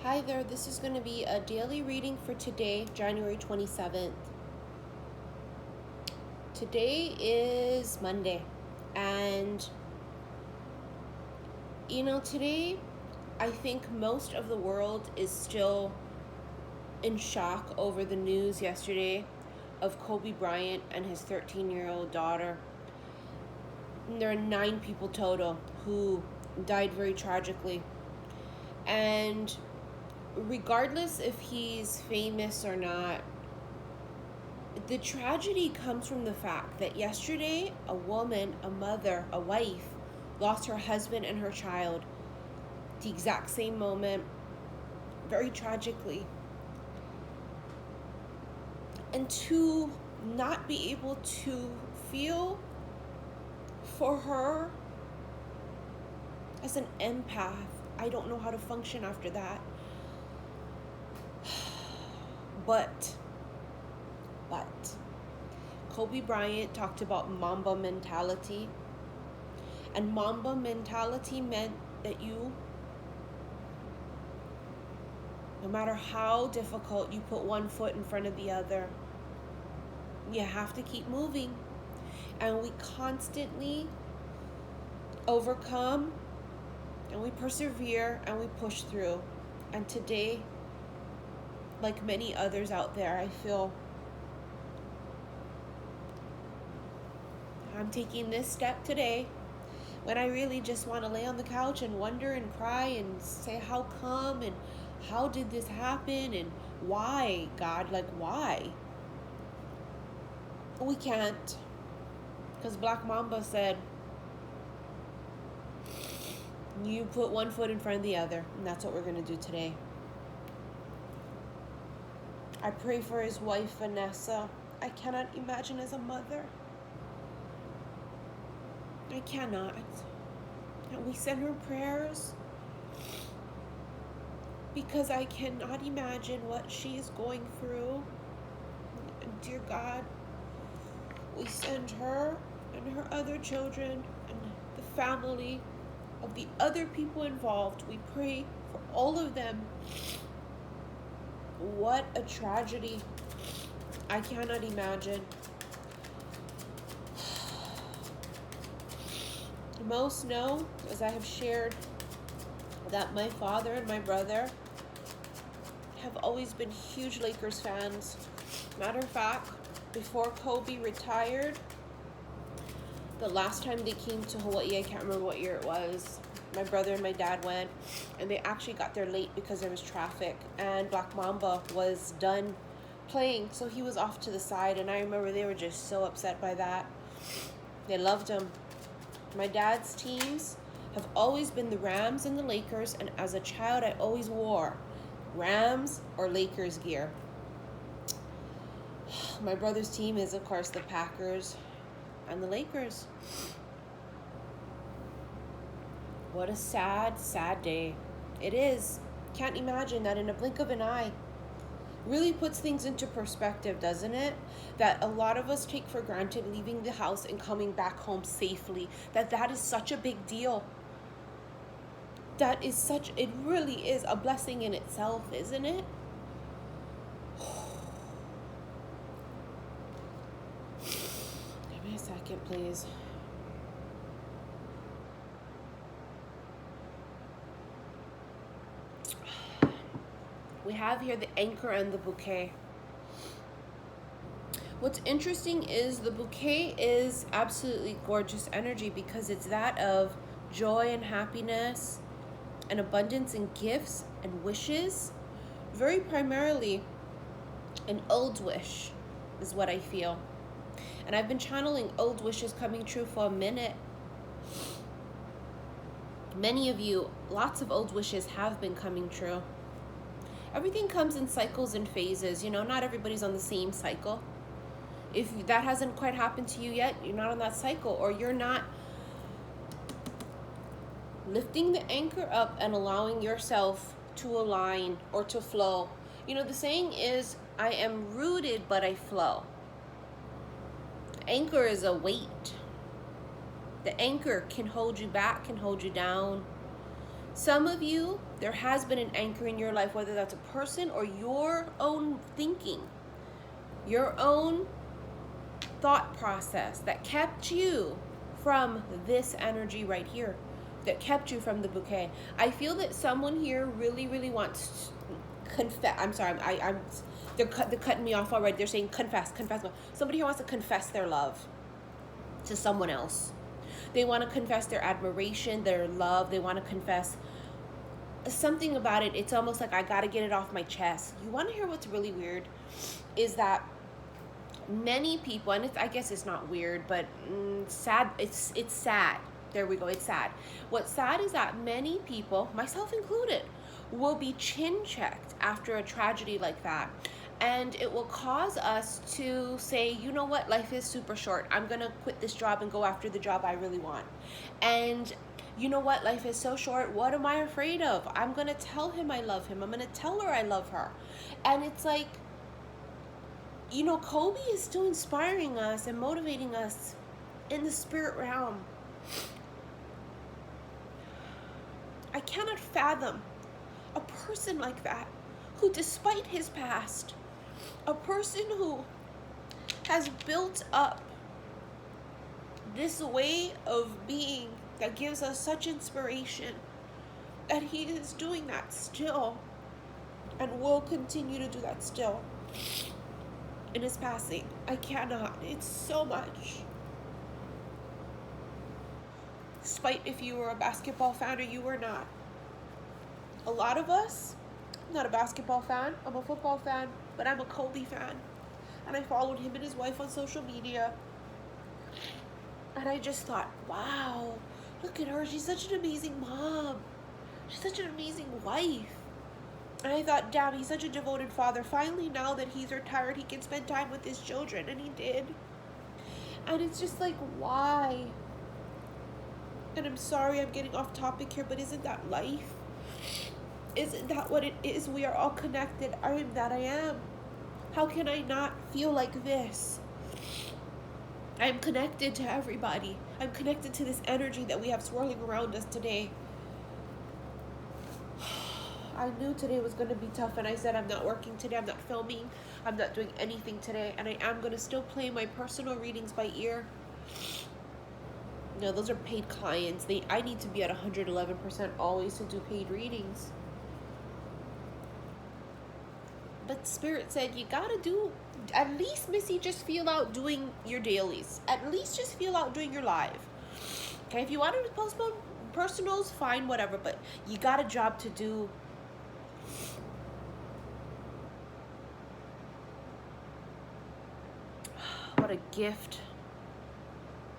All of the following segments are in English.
Hi there, this is going to be a daily reading for today, January 27th. Today is Monday, and today I think most of the world is still in shock over the news yesterday of Kobe Bryant and his 13-year-old daughter. And there are 9 people total who died very tragically. And regardless if he's famous or not, the tragedy comes from the fact that yesterday a woman, a mother, a wife, lost her husband and her child the exact same moment, very tragically. And to not be able to feel for her as an empath, I don't know how to function after that. But Kobe Bryant talked about Mamba mentality. And Mamba mentality meant that you, no matter how difficult, you put one foot in front of the other. You have to keep moving. And we constantly overcome, and we persevere, and we push through. And today, like many others out there, I feel I'm taking this step today when I really just want to lay on the couch and wonder and cry and say, how come, and how did this happen, and why, God, like why? We can't, because Black Mamba said, you put one foot in front of the other, and that's what we're going to do today. I pray for his wife, Vanessa. I cannot imagine as a mother. I cannot. And we send her prayers because I cannot imagine what she is going through. And dear God, we send her and her other children and the family of the other people involved. We pray for all of them. What a tragedy. I cannot imagine. Most know, as I have shared, that my father and my brother have always been huge Lakers fans. Matter of fact, before Kobe retired, the last time they came to Hawaii, I can't remember what year it was, my brother and my dad went, and they actually got there late because there was traffic, and Black Mamba was done playing, so he was off to the side, and I remember they were just so upset by that. They loved him. My dad's teams have always been the Rams and the Lakers, and as a child, I always wore Rams or Lakers gear. My brother's team is, of course, the Packers and the Lakers. What a sad, sad day. It is. Can't imagine that in a blink of an eye. Really puts things into perspective, doesn't it? That a lot of us take for granted leaving the house and coming back home safely. That is such a big deal. It really is a blessing in itself, isn't it? Give me a second, please. We have here the anchor and the bouquet. What's interesting is the bouquet is absolutely gorgeous energy because it's that of joy and happiness and abundance and gifts and wishes. Very primarily an old wish is what I feel. And I've been channeling old wishes coming true for a minute. Many of you, lots of old wishes have been coming true. Everything comes in cycles and phases. Not everybody's on the same cycle. If that hasn't quite happened to you yet, you're not on that cycle, or you're not lifting the anchor up and allowing yourself to align or to flow. The saying is, I am rooted, but I flow. Anchor is a weight. The anchor can hold you back, can hold you down. Some of you, there has been an anchor in your life, whether that's a person or your own thinking, your own thought process that kept you from this energy right here, that kept you from the bouquet. I feel that someone here really, really wants to confess. I'm sorry, they're cutting me off already. They're saying confess. Somebody here wants to confess their love to someone else. They want to confess their admiration, their love. They want to confess something about it. It's almost like, I got to get it off my chest. You want to hear what's really weird? Is that many people, and I guess it's not weird, but sad. It's sad. There we go. It's sad. What's sad is that many people, myself included, will be chin checked after a tragedy like that. And it will cause us to say, you know what, life is super short. I'm going to quit this job and go after the job I really want. And you know what, life is so short. What am I afraid of? I'm going to tell him I love him. I'm going to tell her I love her. And it's like, you know, Kobe is still inspiring us and motivating us in the spirit realm. I cannot fathom a person like that, who despite his past, a person who has built up this way of being that gives us such inspiration, that he is doing that still and will continue to do that still in his passing. I cannot. It's so much. Despite if you were a basketball fan or you were not. A lot of us, I'm not a basketball fan, I'm a football fan, but I'm a Kobe fan. And I followed him and his wife on social media. And I just thought, wow, look at her. She's such an amazing mom. She's such an amazing wife. And I thought, damn, he's such a devoted father. Finally, now that he's retired, he can spend time with his children. And he did. And it's just like, why? And I'm sorry I'm getting off topic here, but isn't that life? Isn't that what it is? We are all connected. I am that I am. How can I not feel like this? I'm connected to everybody. I'm connected to this energy that we have swirling around us today. I knew today was going to be tough, and I said I'm not working today. I'm not filming. I'm not doing anything today, and I am going to still play my personal readings by ear. No, those are paid clients. I need to be at 111% always to do paid readings. But Spirit said, you gotta do, at least, Missy, just feel out doing your dailies. At least just feel out doing your live. Okay, if you wanted to postpone personals, fine, whatever. But you got a job to do. What a gift.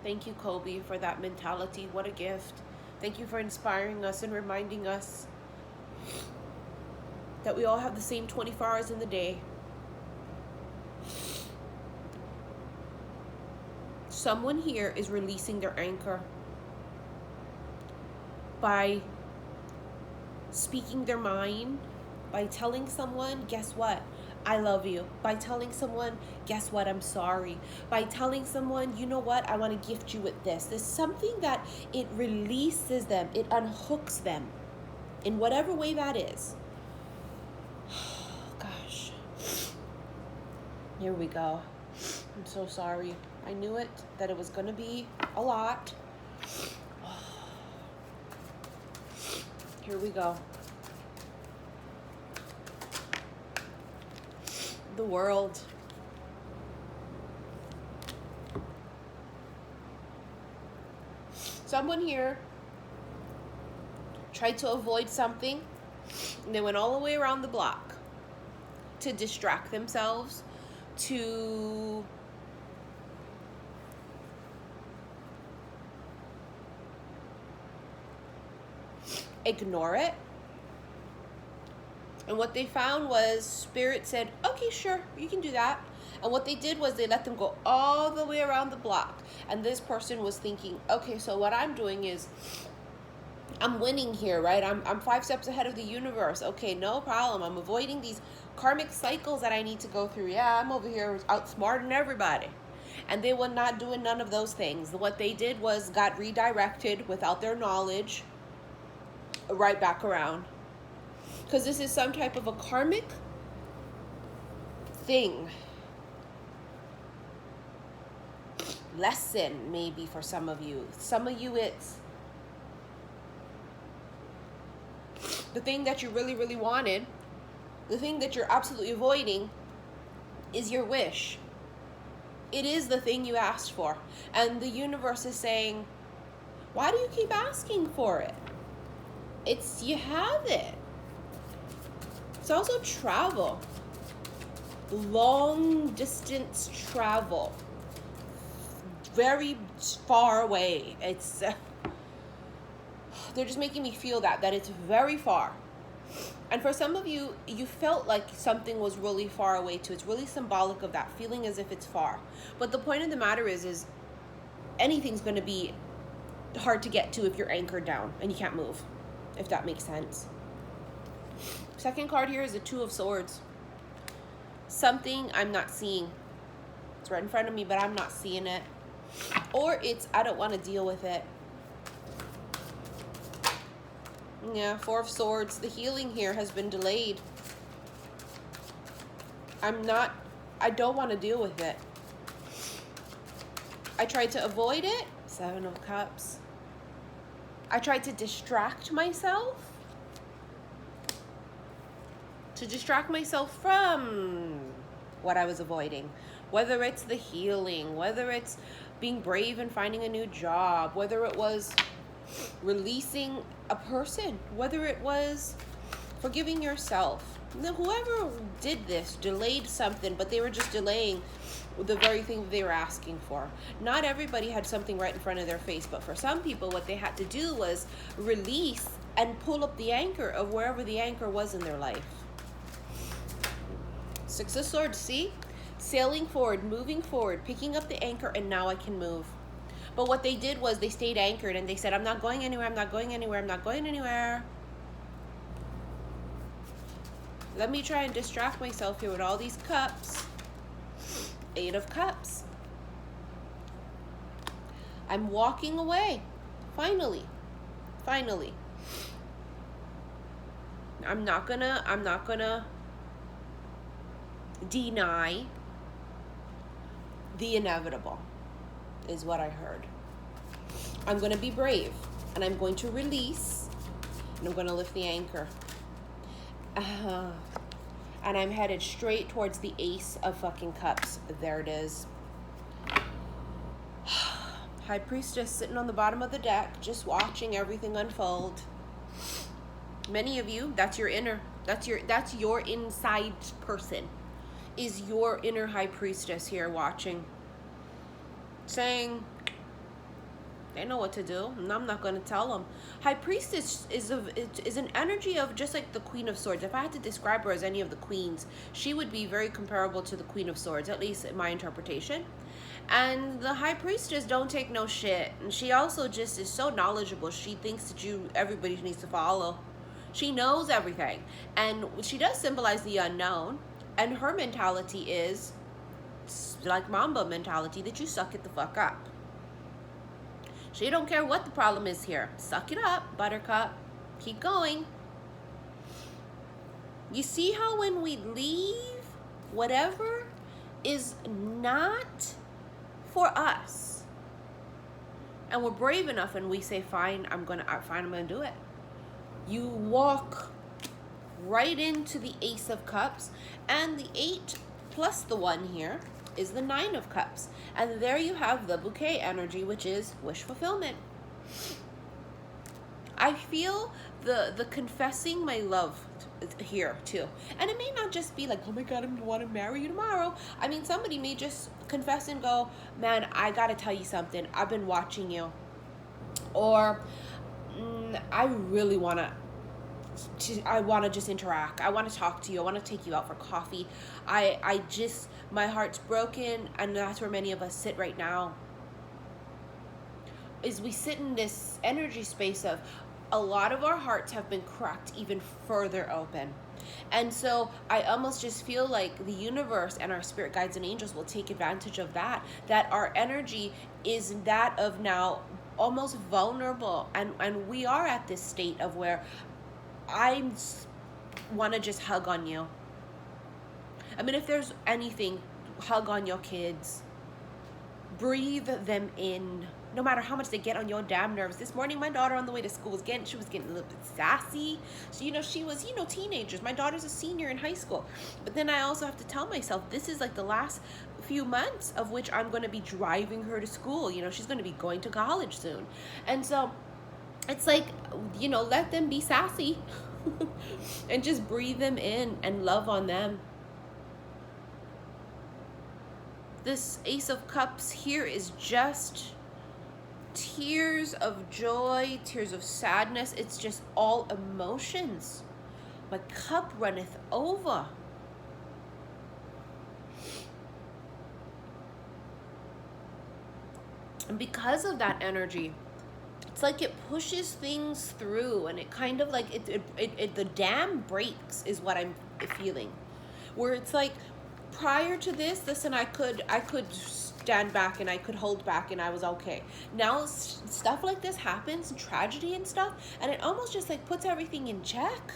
Thank you, Kobe, for that mentality. What a gift. Thank you for inspiring us and reminding us that we all have the same 24 hours in the day. Someone here is releasing their anchor by speaking their mind, by telling someone, guess what? I love you. By telling someone, guess what? I'm sorry. By telling someone, you know what? I want to gift you with this. There's something that it releases them. It unhooks them in whatever way that is. Gosh. Here we go. I'm so sorry. I knew it, that it was going to be a lot. Here we go. The world. Someone here tried to avoid something, and they went all the way around the block to distract themselves, to ignore it. And what they found was Spirit said, okay, sure, you can do that. And what they did was they let them go all the way around the block. And this person was thinking, okay, so what I'm doing is I'm winning here, right? I'm 5 steps ahead of the universe. Okay, no problem. I'm avoiding these karmic cycles that I need to go through. Yeah, I'm over here outsmarting everybody. And they were not doing none of those things. What they did was got redirected without their knowledge right back around. Because this is some type of a karmic thing. Lesson, maybe, for some of you. Some of you, it's the thing that you really, really wanted. The thing that you're absolutely avoiding is your wish. It is the thing you asked for. And the universe is saying, why do you keep asking for it? You have it. It's also travel. Long distance travel. Very far away. They're just making me feel that it's very far. And for some of you, you felt like something was really far away too. It's really symbolic of that, feeling as if it's far. But the point of the matter is anything's going to be hard to get to if you're anchored down and you can't move, if that makes sense. Second card here is the Two of Swords. Something I'm not seeing. It's right in front of me, but I'm not seeing it. Or it's, I don't want to deal with it. Yeah, Four of Swords. The healing here has been delayed. I don't want to deal with it. I tried to avoid it. Seven of Cups. I tried to distract myself. To distract myself from what I was avoiding. Whether it's the healing, whether it's being brave and finding a new job, whether it was releasing a person, whether it was forgiving yourself. Whoever did this delayed something, but they were just delaying the very thing that they were asking for. Not everybody had something right in front of their face, but for some people, what they had to do was release and pull up the anchor of wherever the anchor was in their life. Six of Swords, see? Sailing forward, moving forward, picking up the anchor, and now I can move. But what they did was they stayed anchored and they said, I'm not going anywhere, I'm not going anywhere, I'm not going anywhere. Let me try and distract myself here with all these cups. Eight of Cups. I'm walking away. Finally. I'm not gonna deny the inevitable, is what I heard. I'm going to be brave, and I'm going to release, and I'm going to lift the anchor. And I'm headed straight towards the Ace of fucking Cups. There it is. High Priestess sitting on the bottom of the deck, just watching everything unfold. Many of you, that's your inside person, is your inner High Priestess here watching, saying, they know what to do, and I'm not going to tell them. High Priestess is an energy of just like the Queen of Swords. If I had to describe her as any of the queens, she would be very comparable to the Queen of Swords, at least in my interpretation. And the High Priestess don't take no shit, and she also just is so knowledgeable. She thinks that everybody needs to follow. She knows everything, and she does symbolize the unknown. And her mentality is like Mamba mentality, that you suck it the fuck up. She don't care what the problem is here. Suck it up, Buttercup. Keep going. You see how when we leave whatever is not for us, and we're brave enough and we say, fine, I'm gonna do it. You walk right into the Ace of Cups, and the 8 plus the 1 here is the 9 of Cups. And there you have the bouquet energy, which is wish fulfillment. I feel the confessing my love here too. And it may not just be like, oh my God, I want to marry you tomorrow. I mean, somebody may just confess and go, man, I gotta tell you something. I've been watching you. Or I really want to just interact. I want to talk to you. I want to take you out for coffee. My heart's broken, and that's where many of us sit right now. Is we sit in this energy space of a lot of our hearts have been cracked even further open. And so I almost just feel like the universe and our spirit guides and angels will take advantage of that our energy is that of now almost vulnerable. And we are at this state of where I'm want to just hug on you. I mean, if there's anything, hug on your kids. Breathe them in. No matter how much they get on your damn nerves. This morning, my daughter on the way to school was getting a little bit sassy. So, she was, teenagers. My daughter's a senior in high school. But then I also have to tell myself, this is like the last few months of which I'm going to be driving her to school. She's going to be going to college soon. And so it's like, let them be sassy and just breathe them in and love on them. This Ace of Cups here is just tears of joy, tears of sadness. It's just all emotions. My cup runneth over. And because of that energy, it's like it pushes things through, and it kind of like the dam breaks is what I'm feeling. Where it's like, prior to this, listen, I could stand back and I could hold back and I was okay. Now stuff like this happens, tragedy and stuff, and it almost just like puts everything in check.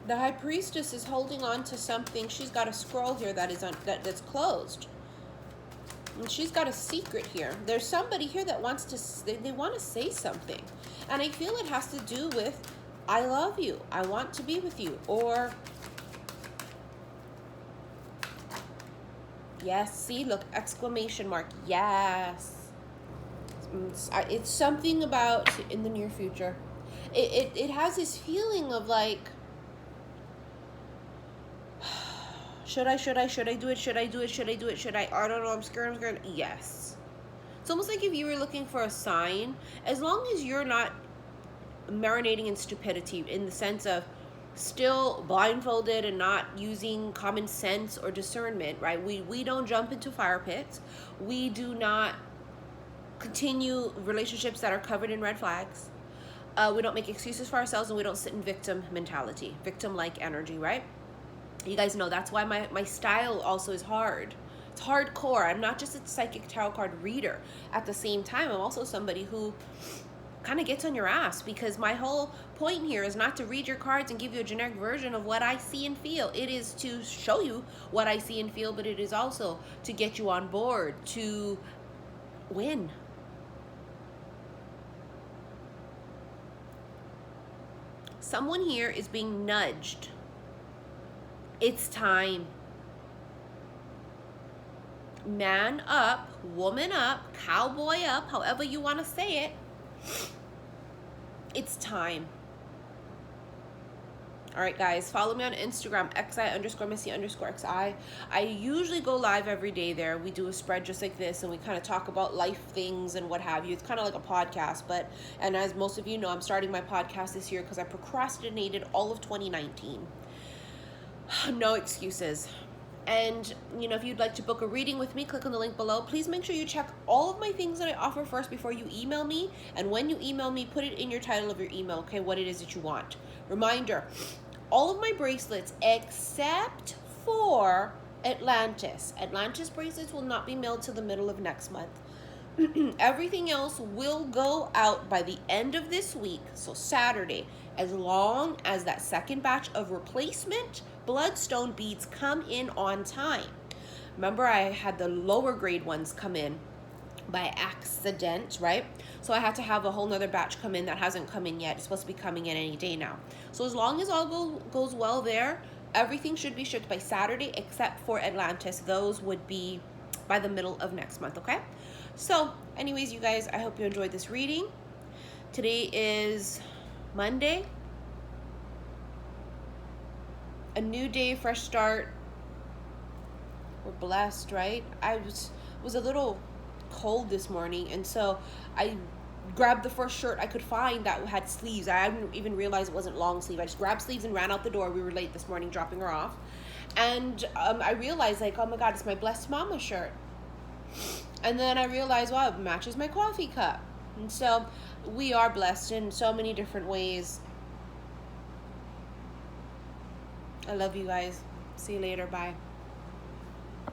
The High Priestess is holding on to something. She's got a scroll here that's closed. And she's got a secret here. There's somebody here that wants to, they want to say something. And I feel it has to do with, I love you, I want to be with you, or, yes, see, look, exclamation mark, yes. It's something about in the near future. It has this feeling of like, Should I do it? Should I do it? I don't know, I'm scared. Yes. It's almost like if you were looking for a sign, as long as you're not marinating in stupidity, in the sense of still blindfolded and not using common sense or discernment, right? We don't jump into fire pits. We do not continue relationships that are covered in red flags. We don't make excuses for ourselves, and we don't sit in victim mentality, victim-like energy, right? You guys know that's why my style also is hard. It's hardcore. I'm not just a psychic tarot card reader. At the same time, I'm also somebody who kind of gets on your ass, because my whole point here is not to read your cards and give you a generic version of what I see and feel. It is to show you what I see and feel, but it is also to get you on board, to win. Someone here is being nudged. It's time. Man up, woman up, cowboy up, however you want to say it. It's time. All right, guys, follow me on Instagram, xi_missy_xi. I usually go live every day there. We do a spread just like this, and we kind of talk about life things and what have you. It's kind of like a podcast, and as most of you know, I'm starting my podcast this year because I procrastinated all of 2019. No excuses. And, if you'd like to book a reading with me, click on the link below. Please make sure you check all of my things that I offer first before you email me. And when you email me, put it in your title of your email, okay, what it is that you want. Reminder, all of my bracelets, except for Atlantis. Atlantis bracelets will not be mailed till the middle of next month. Everything else will go out by the end of this week, so Saturday, as long as that second batch of replacement bloodstone beads come in on time. Remember, I had the lower grade ones come in by accident, right? So I had to have a whole nother batch come in that hasn't come in yet. It's supposed to be coming in any day now. So as long as all goes well there, everything should be shipped by Saturday except for Atlantis. Those would be by the middle of next month, okay? So anyways, you guys, I hope you enjoyed this reading. Today is Monday. A new day, fresh start. We're blessed, right? I was a little cold this morning, and so I grabbed the first shirt I could find that had sleeves. I didn't even realize it wasn't long sleeve. I just grabbed sleeves and ran out the door. We were late this morning dropping her off. And I realized, like, oh my God, it's my Blessed Mama shirt. And then I realized, wow, it matches my coffee cup. And so we are blessed in so many different ways. I love you guys. See you later. Bye.